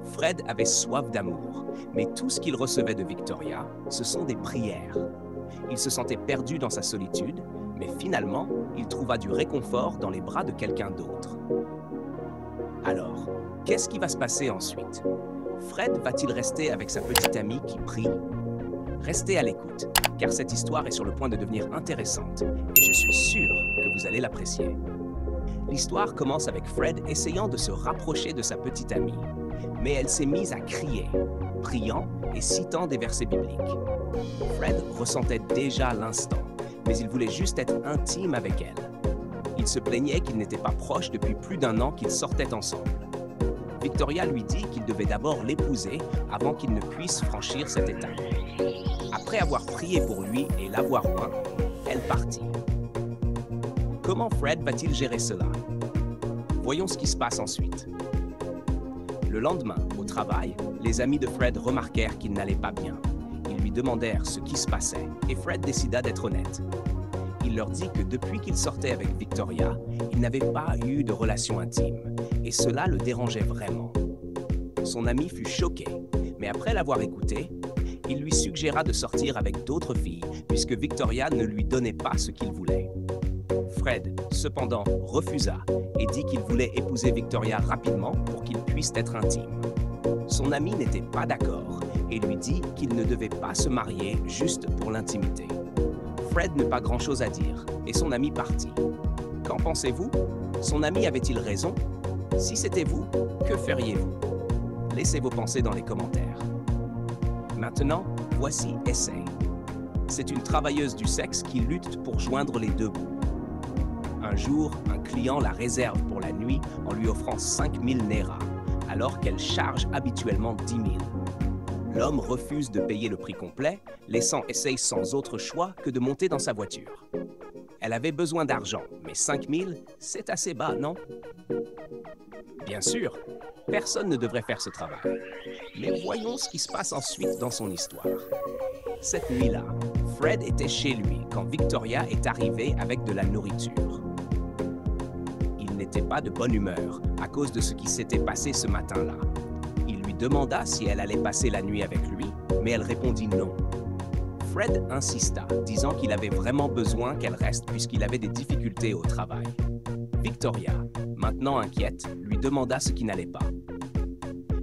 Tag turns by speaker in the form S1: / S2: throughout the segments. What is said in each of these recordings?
S1: Fred avait soif d'amour, mais tout ce qu'il recevait de Victoria, ce sont des prières. Il se sentait perdu dans sa solitude, mais finalement, il trouva du réconfort dans les bras de quelqu'un d'autre. Alors, qu'est-ce qui va se passer ensuite? Fred va-t-il rester avec sa petite amie qui prie? Restez à l'écoute, car cette histoire est sur le point de devenir intéressante, et je suis sûr que vous allez l'apprécier. L'histoire commence avec Fred essayant de se rapprocher de sa petite amie, mais elle s'est mise à crier, priant et citant des versets bibliques. Fred ressentait déjà l'instant, mais il voulait juste être intime avec elle. Il se plaignait qu'ils n'étaient pas proches depuis plus d'1 an qu'ils sortaient ensemble. Victoria lui dit qu'il devait d'abord l'épouser avant qu'il ne puisse franchir cette étape. Après avoir prié pour lui et l'avoir oint, elle partit. Comment Fred va-t-il gérer cela? Voyons ce qui se passe ensuite. Le lendemain, au travail, les amis de Fred remarquèrent qu'il n'allait pas bien. Ils lui demandèrent ce qui se passait et Fred décida d'être honnête. Il leur dit que depuis qu'il sortait avec Victoria, il n'avait pas eu de relation intime et cela le dérangeait vraiment. Son ami fut choqué, mais après l'avoir écouté, il lui suggéra de sortir avec d'autres filles puisque Victoria ne lui donnait pas ce qu'il voulait. Fred, cependant, refusa et dit qu'il voulait épouser Victoria rapidement pour qu'ils puissent être intimes. Son ami n'était pas d'accord et lui dit qu'il ne devait pas se marier juste pour l'intimité. Fred n'eut pas grand-chose à dire et son ami partit. Qu'en pensez-vous? Son ami avait-il raison? Si c'était vous, que feriez-vous? Laissez vos pensées dans les commentaires. Maintenant, voici Essay. C'est une travailleuse du sexe qui lutte pour joindre les deux bouts. Un jour, un client la réserve pour la nuit en lui offrant 5000 Naira, alors qu'elle charge habituellement 10 000. L'homme refuse de payer le prix complet, laissant Essay sans autre choix que de monter dans sa voiture. Elle avait besoin d'argent, mais 5000, c'est assez bas, non? Bien sûr, personne ne devrait faire ce travail. Mais voyons ce qui se passe ensuite dans son histoire. Cette nuit-là, Fred était chez lui quand Victoria est arrivée avec de la nourriture. Il n'était pas de bonne humeur à cause de ce qui s'était passé ce matin-là. Il lui demanda si elle allait passer la nuit avec lui, mais elle répondit non. Fred insista, disant qu'il avait vraiment besoin qu'elle reste puisqu'il avait des difficultés au travail. Victoria, maintenant inquiète, lui demanda ce qui n'allait pas.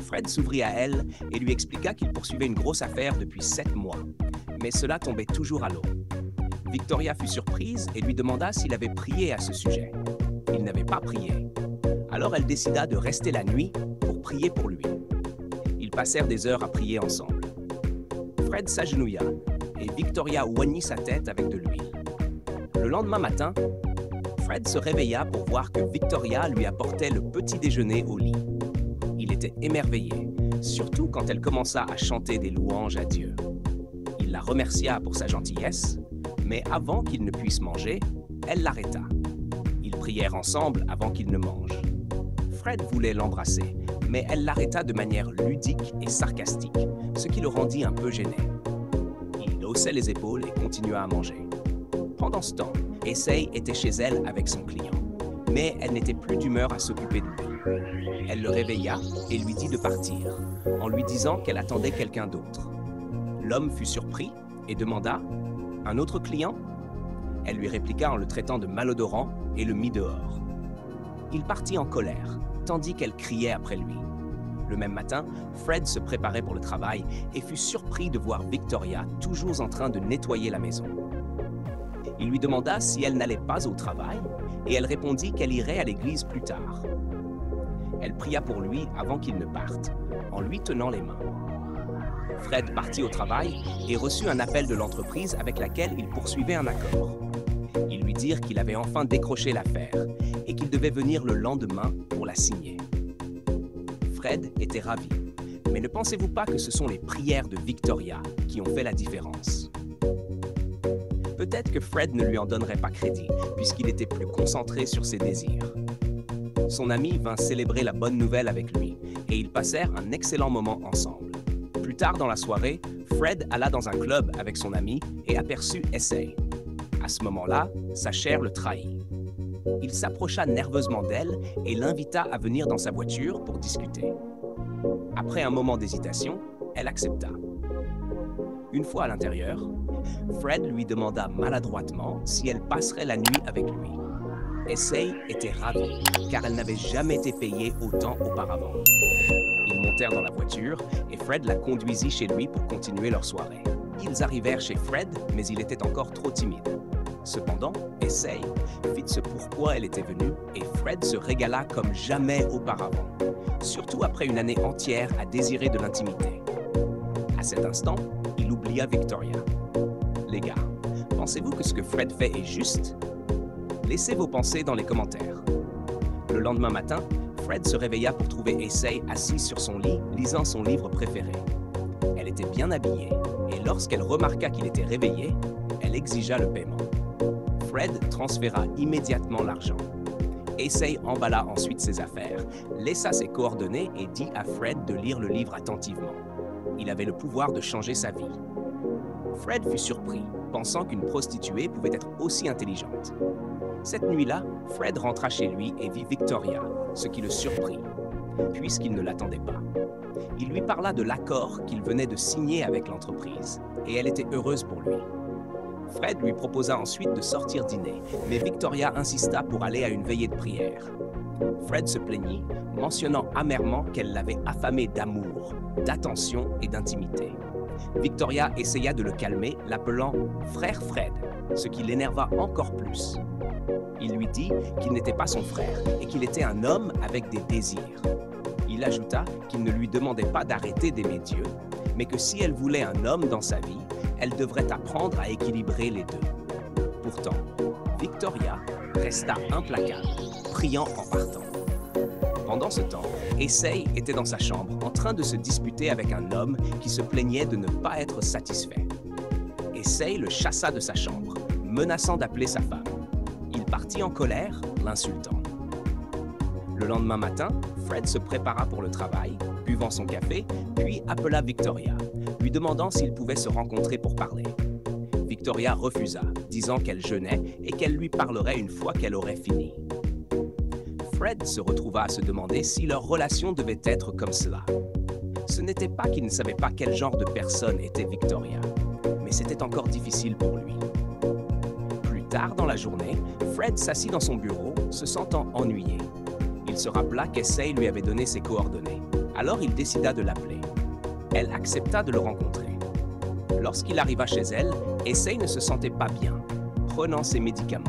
S1: Fred s'ouvrit à elle et lui expliqua qu'il poursuivait une grosse affaire depuis 7 mois, mais cela tombait toujours à l'eau. Victoria fut surprise et lui demanda s'il avait prié à ce sujet. Il n'avait pas prié. Alors elle décida de rester la nuit pour prier pour lui. Ils passèrent des heures à prier ensemble. Fred s'agenouilla et Victoria oignit sa tête avec de l'huile. Le lendemain matin, Fred se réveilla pour voir que Victoria lui apportait le petit déjeuner au lit. Il était émerveillé, surtout quand elle commença à chanter des louanges à Dieu. Il la remercia pour sa gentillesse, mais avant qu'il ne puisse manger, elle l'arrêta. Ils prièrent ensemble avant qu'il ne mange. Fred voulait l'embrasser, mais elle l'arrêta de manière ludique et sarcastique, ce qui le rendit un peu gêné. Il haussait les épaules et continua à manger. Pendant ce temps, Essay était chez elle avec son client, mais elle n'était plus d'humeur à s'occuper de lui. Elle le réveilla et lui dit de partir, en lui disant qu'elle attendait quelqu'un d'autre. L'homme fut surpris et demanda « Un autre client ?» Elle lui répliqua en le traitant de malodorant et le mit dehors. Il partit en colère, tandis qu'elle criait après lui. Le même matin, Fred se préparait pour le travail et fut surpris de voir Victoria toujours en train de nettoyer la maison. Il lui demanda si elle n'allait pas au travail et elle répondit qu'elle irait à l'église plus tard. Elle pria pour lui avant qu'il ne parte, en lui tenant les mains. Fred partit au travail et reçut un appel de l'entreprise avec laquelle il poursuivait un accord. Ils lui dirent qu'il avait enfin décroché l'affaire et qu'il devait venir le lendemain pour la signer. Fred était ravi, mais ne pensez-vous pas que ce sont les prières de Victoria qui ont fait la différence? Peut-être que Fred ne lui en donnerait pas crédit, puisqu'il était plus concentré sur ses désirs. Son ami vint célébrer la bonne nouvelle avec lui, et ils passèrent un excellent moment ensemble. Plus tard dans la soirée, Fred alla dans un club avec son ami et aperçut Essay. À ce moment-là, sa chair le trahit. Il s'approcha nerveusement d'elle et l'invita à venir dans sa voiture pour discuter. Après un moment d'hésitation, elle accepta. Une fois à l'intérieur, Fred lui demanda maladroitement si elle passerait la nuit avec lui. Essay était ravie, car elle n'avait jamais été payée autant auparavant. Ils montèrent dans la voiture et Fred la conduisit chez lui pour continuer leur soirée. Ils arrivèrent chez Fred, mais il était encore trop timide. Cependant, Essay fit ce pourquoi elle était venue et Fred se régala comme jamais auparavant, surtout après une année entière à désirer de l'intimité. À cet instant, il oublia Victoria. Les gars, pensez-vous que ce que Fred fait est juste? Laissez vos pensées dans les commentaires. Le lendemain matin, Fred se réveilla pour trouver Essay assise sur son lit, lisant son livre préféré. Elle était bien habillée, et lorsqu'elle remarqua qu'il était réveillé, elle exigea le paiement. Fred transféra immédiatement l'argent. Essay emballa ensuite ses affaires, laissa ses coordonnées et dit à Fred de lire le livre attentivement. Il avait le pouvoir de changer sa vie. Fred fut surpris, pensant qu'une prostituée pouvait être aussi intelligente. Cette nuit-là, Fred rentra chez lui et vit Victoria, ce qui le surprit, puisqu'il ne l'attendait pas. Il lui parla de l'accord qu'il venait de signer avec l'entreprise, et elle était heureuse pour lui. Fred lui proposa ensuite de sortir dîner, mais Victoria insista pour aller à une veillée de prière. Fred se plaignit, mentionnant amèrement qu'elle l'avait affamé d'amour, d'attention et d'intimité. Victoria essaya de le calmer, l'appelant « frère Fred », ce qui l'énerva encore plus. Il lui dit qu'il n'était pas son frère et qu'il était un homme avec des désirs. Il ajouta qu'il ne lui demandait pas d'arrêter d'aimer Dieu, mais que si elle voulait un homme dans sa vie, elle devrait apprendre à équilibrer les deux. Pourtant, Victoria resta implacable, priant en partant. Pendant ce temps, Essay était dans sa chambre en train de se disputer avec un homme qui se plaignait de ne pas être satisfait. Essay le chassa de sa chambre, menaçant d'appeler sa femme. Il partit en colère, l'insultant. Le lendemain matin, Fred se prépara pour le travail, buvant son café, puis appela Victoria, lui demandant s'ils pouvaient se rencontrer pour parler. Victoria refusa, disant qu'elle jeûnait et qu'elle lui parlerait une fois qu'elle aurait fini. Fred se retrouva à se demander si leur relation devait être comme cela. Ce n'était pas qu'il ne savait pas quel genre de personne était Victoria, mais c'était encore difficile pour lui. Plus tard dans la journée, Fred s'assit dans son bureau, se sentant ennuyé. Il se rappela qu'Essay lui avait donné ses coordonnées, alors il décida de l'appeler. Elle accepta de le rencontrer. Lorsqu'il arriva chez elle, Essay ne se sentait pas bien, prenant ses médicaments.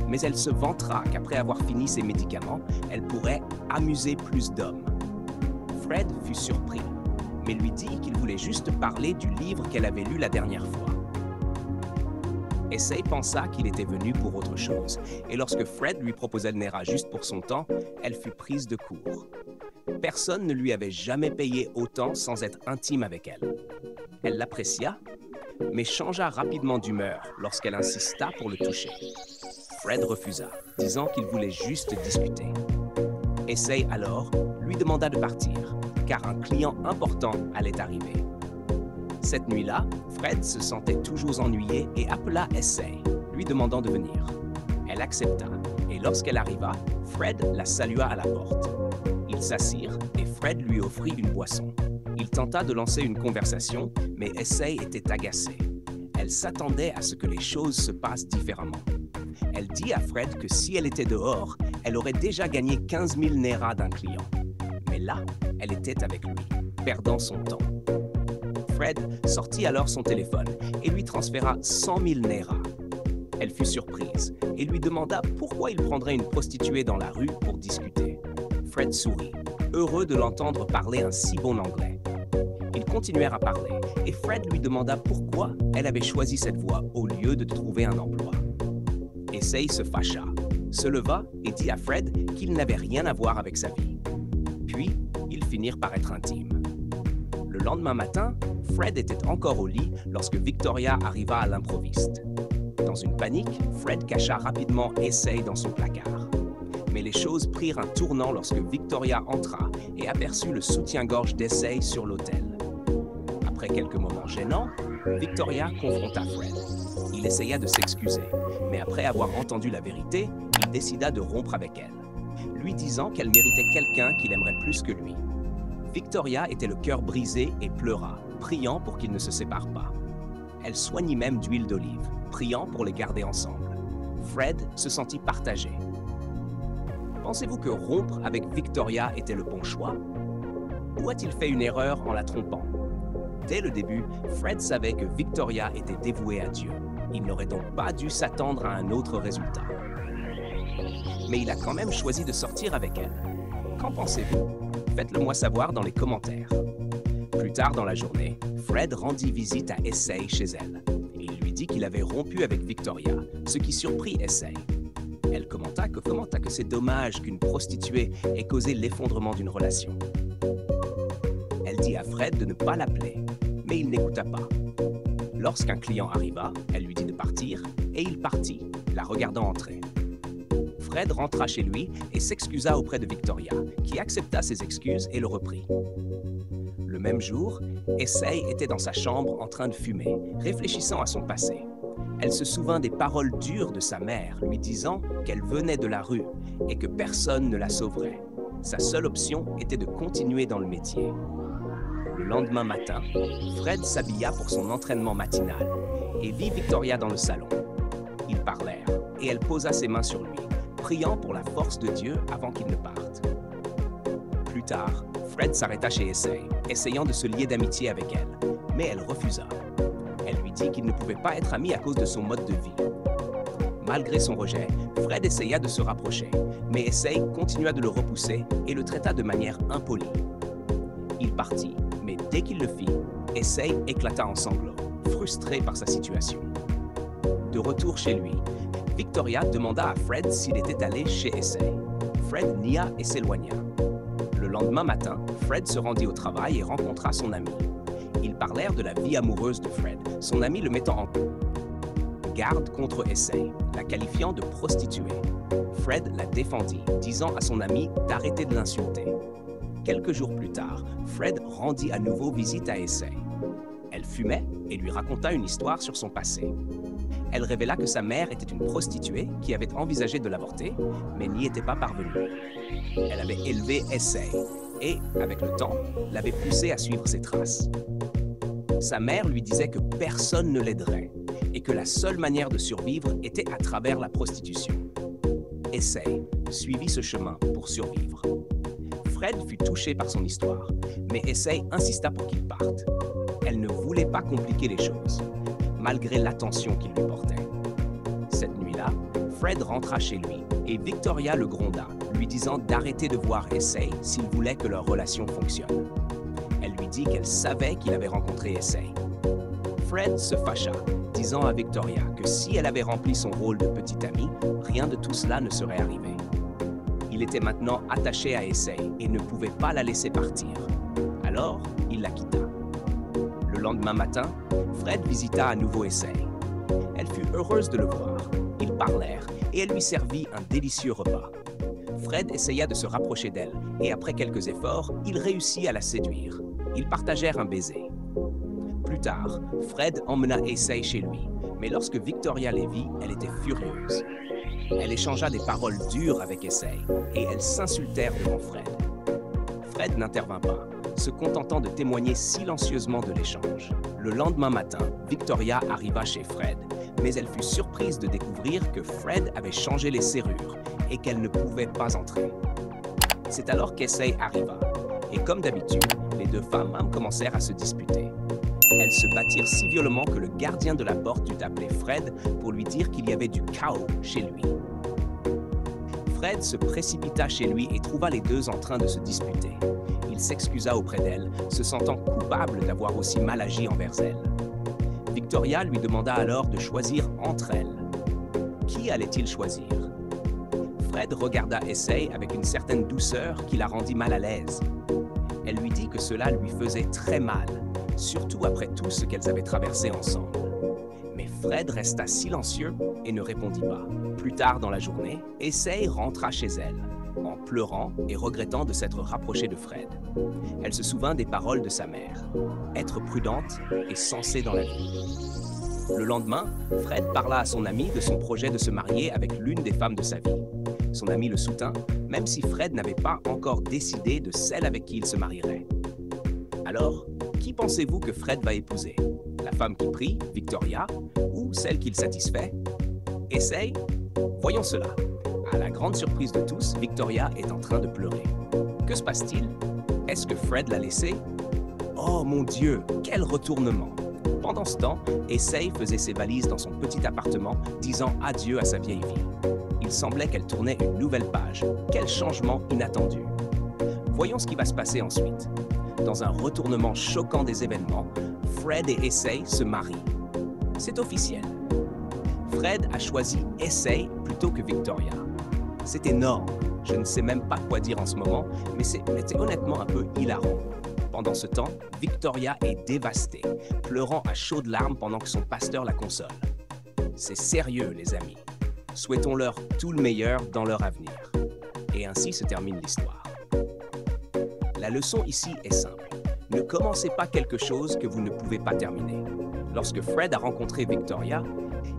S1: Mais elle se vantera qu'après avoir fini ses médicaments, elle pourrait amuser plus d'hommes. Fred fut surpris, mais lui dit qu'il voulait juste parler du livre qu'elle avait lu la dernière fois. Essay pensa qu'il était venu pour autre chose, et lorsque Fred lui proposa le Nera juste pour son temps, elle fut prise de court. Personne ne lui avait jamais payé autant sans être intime avec elle. Elle l'apprécia, mais changea rapidement d'humeur lorsqu'elle insista pour le toucher. Fred refusa, disant qu'il voulait juste discuter. Essay alors lui demanda de partir, car un client important allait arriver. Cette nuit-là, Fred se sentait toujours ennuyé et appela Essay, lui demandant de venir. Elle accepta, et lorsqu'elle arriva, Fred la salua à la porte. Ils s'assirent et Fred lui offrit une boisson. Il tenta de lancer une conversation, mais Essay était agacée. Elle s'attendait à ce que les choses se passent différemment. Elle dit à Fred que si elle était dehors, elle aurait déjà gagné 15 000 Nera d'un client. Mais là, elle était avec lui, perdant son temps. Fred sortit alors son téléphone et lui transféra 100 000 Nera. Elle fut surprise et lui demanda pourquoi il prendrait une prostituée dans la rue pour discuter. Fred sourit, heureux de l'entendre parler un si bon anglais. Ils continuèrent à parler et Fred lui demanda pourquoi elle avait choisi cette voie au lieu de trouver un emploi. Essay se fâcha, se leva et dit à Fred qu'il n'avait rien à voir avec sa vie. Puis, ils finirent par être intimes. Le lendemain matin, Fred était encore au lit lorsque Victoria arriva à l'improviste. Dans une panique, Fred cacha rapidement Essay dans son placard. Mais les choses prirent un tournant lorsque Victoria entra et aperçut le soutien-gorge d'Essay sur l'autel. Après quelques moments gênants, Victoria confronta Fred. Il essaya de s'excuser, mais après avoir entendu la vérité, il décida de rompre avec elle, lui disant qu'elle méritait quelqu'un qu'il aimerait plus que lui. Victoria était le cœur brisé et pleura, priant pour qu'ils ne se séparent pas. Elle soignit même d'huile d'olive, priant pour les garder ensemble. Fred se sentit partagé. Pensez-vous que rompre avec Victoria était le bon choix? Ou a-t-il fait une erreur en la trompant? Dès le début, Fred savait que Victoria était dévouée à Dieu. Il n'aurait donc pas dû s'attendre à un autre résultat. Mais il a quand même choisi de sortir avec elle. Qu'en pensez-vous? Faites-le moi savoir dans les commentaires. Plus tard dans la journée, Fred rendit visite à Essay chez elle. Et il lui dit qu'il avait rompu avec Victoria, ce qui surprit Essay. Elle commenta que c'est dommage qu'une prostituée ait causé l'effondrement d'une relation. Elle dit à Fred de ne pas l'appeler, mais il n'écouta pas. Lorsqu'un client arriva, elle lui dit de partir, et il partit, la regardant entrer. Fred rentra chez lui et s'excusa auprès de Victoria, qui accepta ses excuses et le reprit. Le même jour, Essay était dans sa chambre en train de fumer, réfléchissant à son passé. Elle se souvint des paroles dures de sa mère, lui disant qu'elle venait de la rue et que personne ne la sauverait. Sa seule option était de continuer dans le métier. Le lendemain matin, Fred s'habilla pour son entraînement matinal et vit Victoria dans le salon. Ils parlèrent et elle posa ses mains sur lui, priant pour la force de Dieu avant qu'il ne parte. Plus tard, Fred s'arrêta chez Essay, essayant de se lier d'amitié avec elle, mais elle refusa. Elle lui dit qu'il ne pouvait pas être ami à cause de son mode de vie. Malgré son rejet, Fred essaya de se rapprocher, mais Essay continua de le repousser et le traita de manière impolie. Il partit, mais dès qu'il le fit, Essay éclata en sanglots, frustré par sa situation. De retour chez lui, Victoria demanda à Fred s'il était allé chez Essay. Fred nia et s'éloigna. Le lendemain matin, Fred se rendit au travail et rencontra son ami. Ils parlèrent de la vie amoureuse de Fred, son ami le mettant en garde contre Essay, la qualifiant de prostituée. Fred la défendit, disant à son ami d'arrêter de l'insulter. Quelques jours plus tard, Fred rendit à nouveau visite à Essay. Elle fumait et lui raconta une histoire sur son passé. Elle révéla que sa mère était une prostituée qui avait envisagé de l'avorter, mais n'y était pas parvenue. Elle avait élevé Essay et, avec le temps, l'avait poussé à suivre ses traces. Sa mère lui disait que personne ne l'aiderait et que la seule manière de survivre était à travers la prostitution. Essay suivit ce chemin pour survivre. Fred fut touché par son histoire, mais Essay insista pour qu'il parte. Elle ne voulait pas compliquer les choses, malgré l'attention qu'il lui portait. Cette nuit-là, Fred rentra chez lui et Victoria le gronda, lui disant d'arrêter de voir Essay s'il voulait que leur relation fonctionne. Elle lui dit qu'elle savait qu'il avait rencontré Essay. Fred se fâcha, disant à Victoria que si elle avait rempli son rôle de petite amie, rien de tout cela ne serait arrivé. Il était maintenant attaché à Essay et ne pouvait pas la laisser partir. Alors, il la quitta. Le lendemain matin, Fred visita à nouveau Essay. Elle fut heureuse de le voir. Ils parlèrent et elle lui servit un délicieux repas. Fred essaya de se rapprocher d'elle et après quelques efforts, il réussit à la séduire. Ils partagèrent un baiser. Plus tard, Fred emmena Essay chez lui, mais lorsque Victoria les vit, elle était furieuse. Elle échangea des paroles dures avec Essay et elles s'insultèrent devant Fred. Fred n'intervint pas, se contentant de témoigner silencieusement de l'échange. Le lendemain matin, Victoria arriva chez Fred, mais elle fut surprise de découvrir que Fred avait changé les serrures et qu'elle ne pouvait pas entrer. C'est alors qu'Essay arriva, et comme d'habitude, les deux femmes commencèrent à se disputer. Elles se battirent si violemment que le gardien de la porte dut appeler Fred pour lui dire qu'il y avait du chaos chez lui. Fred se précipita chez lui et trouva les deux en train de se disputer. Il s'excusa auprès d'elle, se sentant coupable d'avoir aussi mal agi envers elle. Victoria lui demanda alors de choisir entre elles. Qui allait-il choisir? Fred regarda Essay avec une certaine douceur qui la rendit mal à l'aise. Elle lui dit que cela lui faisait très mal, surtout après tout ce qu'elles avaient traversé ensemble. Mais Fred resta silencieux et ne répondit pas. Plus tard dans la journée, Essay rentra chez elle, en pleurant et regrettant de s'être rapprochée de Fred. Elle se souvint des paroles de sa mère. Être prudente est censé dans la vie. Le lendemain, Fred parla à son ami de son projet de se marier avec l'une des femmes de sa vie. Son ami le soutint, même si Fred n'avait pas encore décidé de celle avec qui il se marierait. Alors, qui pensez-vous que Fred va épouser? La femme qui prie, Victoria, ou celle qu'il satisfait? Essaye? Voyons cela. À la grande surprise de tous, Victoria est en train de pleurer. Que se passe-t-il? Est-ce que Fred l'a laissée? Oh mon Dieu, quel retournement! Pendant ce temps, Essay faisait ses valises dans son petit appartement, disant adieu à sa vieille vie. Il semblait qu'elle tournait une nouvelle page. Quel changement inattendu! Voyons ce qui va se passer ensuite. Dans un retournement choquant des événements, Fred et Essay se marient. C'est officiel. Fred a choisi Essay plutôt que Victoria. C'est énorme. Je ne sais même pas quoi dire en ce moment, mais c'était honnêtement un peu hilarant. Pendant ce temps, Victoria est dévastée, pleurant à chaudes larmes pendant que son pasteur la console. C'est sérieux, les amis. Souhaitons-leur tout le meilleur dans leur avenir. Et ainsi se termine l'histoire. La leçon ici est simple. Ne commencez pas quelque chose que vous ne pouvez pas terminer. Lorsque Fred a rencontré Victoria,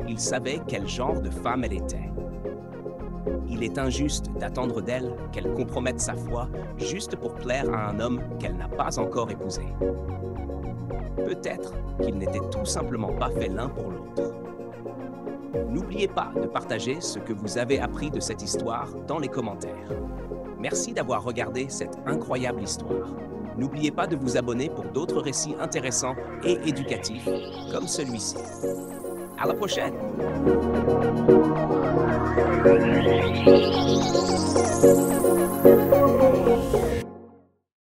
S1: il savait quel genre de femme elle était. Il est injuste d'attendre d'elle qu'elle compromette sa foi juste pour plaire à un homme qu'elle n'a pas encore épousé. Peut-être qu'ils n'étaient tout simplement pas faits l'un pour l'autre. N'oubliez pas de partager ce que vous avez appris de cette histoire dans les commentaires. Merci d'avoir regardé cette incroyable histoire. N'oubliez pas de vous abonner pour d'autres récits intéressants et éducatifs comme celui-ci. À la prochaine!